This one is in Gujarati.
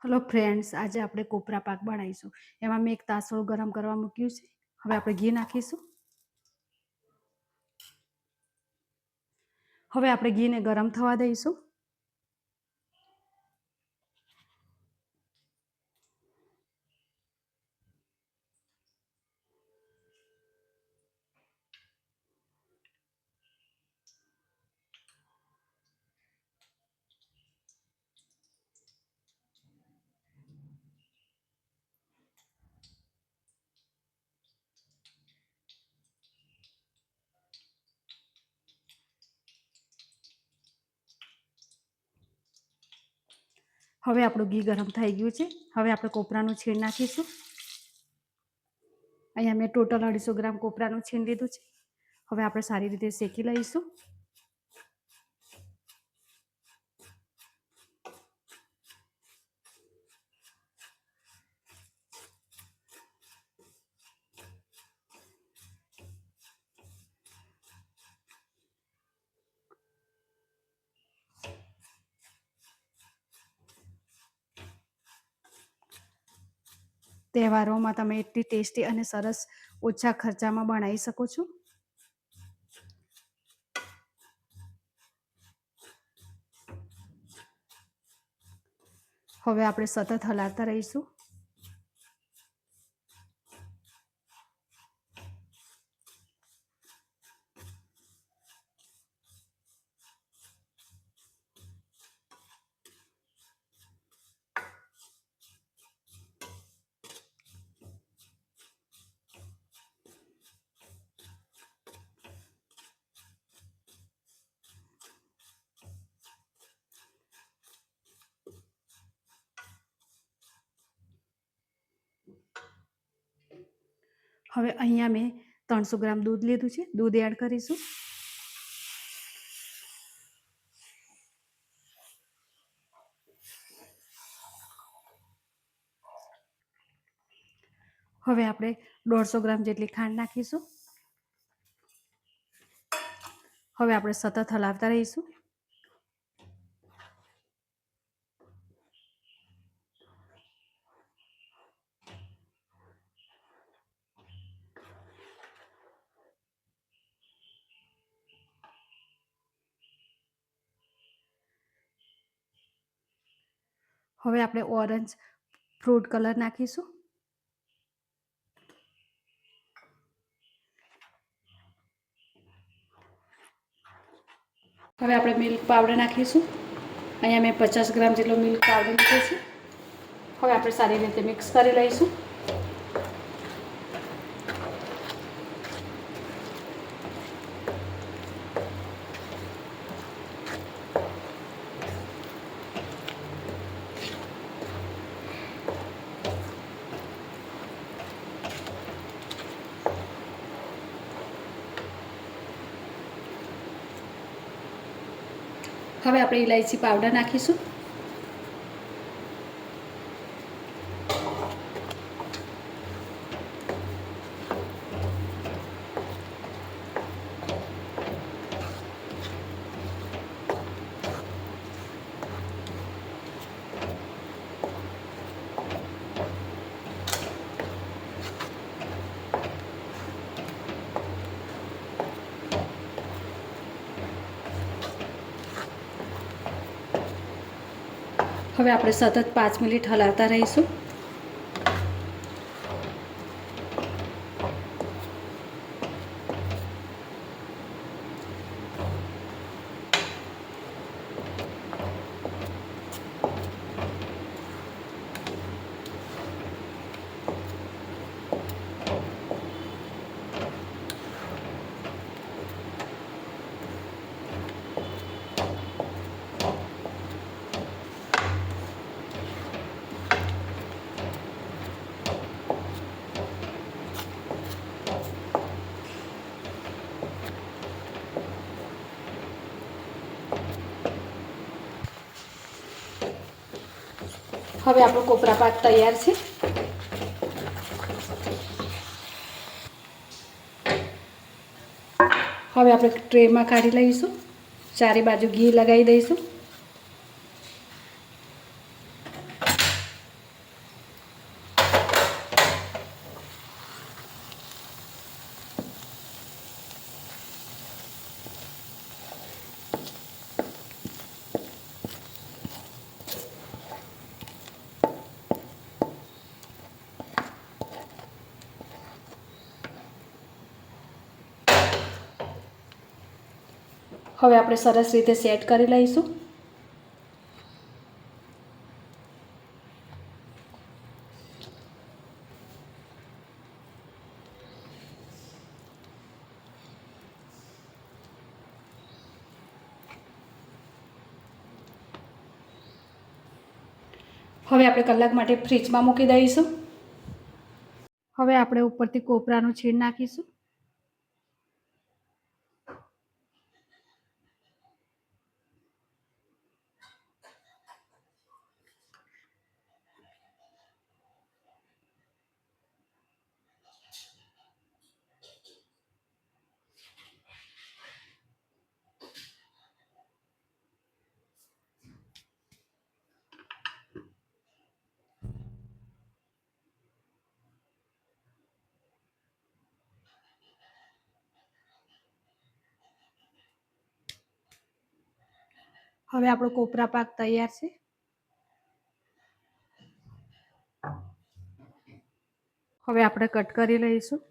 हेलो फ्रेंड्स, आज આપણે કોપરા પાક બનાવીશું। એમાં મેં એક તાસળું ગરમ કરવા મૂક્યું છે। હવે આપણે ઘી નાખીશું। હવે આપણે ઘીને ગરમ થવા દઈશું। હવે આપણું ઘી ગરમ થઈ ગયું છે। હવે આપણે કોપરાનું છીણ નાખીશું। અહીંયા મેં ટોટલ 250 ગ્રામ કોપરાનું છીણ લીધું છે। હવે આપણે સારી રીતે શેકી લઈશું। તહેવારોમાં તમે એટલી ટેસ્ટી અને સરસ ઓછા ખર્ચામાં બનાવી શકો છો। હવે આપણે સતત હલાવતા રહીશું। હવે અહીંયા મેં 300 ગ્રામ દૂધ લીધું છે। દૂધ એડ કરીશું। હવે આપણે 150 ગ્રામ જેટલી ખાંડ નાખીશું। હવે આપણે સતત હલાવતા રહીશું। હવે આપણે ઓરેન્જ ફ્રૂટ કલર નાખીશું। હવે આપણે મિલ્ક પાવડર નાખીશું। અહીંયા મેં 50 ગ્રામ જેટલો મિલ્ક પાવડર લીધો છે। હવે આપણે સારી રીતે મિક્સ કરી લઈશું। હવે આપણે ઇલાયચી પાવડર નાખીશું। હવે આપણે સતત 5 મિનિટ હલાવતા રહીશું। હવે આપણો કોપરા પાક તૈયાર છે। હવે આપણે ટ્રેમાં કાઢી લઈશું। ચારે બાજુ ઘી લગાવી દઈશું। હવે આપણે સરસ રીતે સેટ કરી લઈશું. હવે આપણે કલાક માટે ફ્રીજમાં મૂકી દઈશું. હવે આપણે ઉપરથી કોપરાનું છીણ નાખીશું. હવે આપણો કોપરા પાક તૈયાર છે. હવે આપણે કટ કરી લઈશું.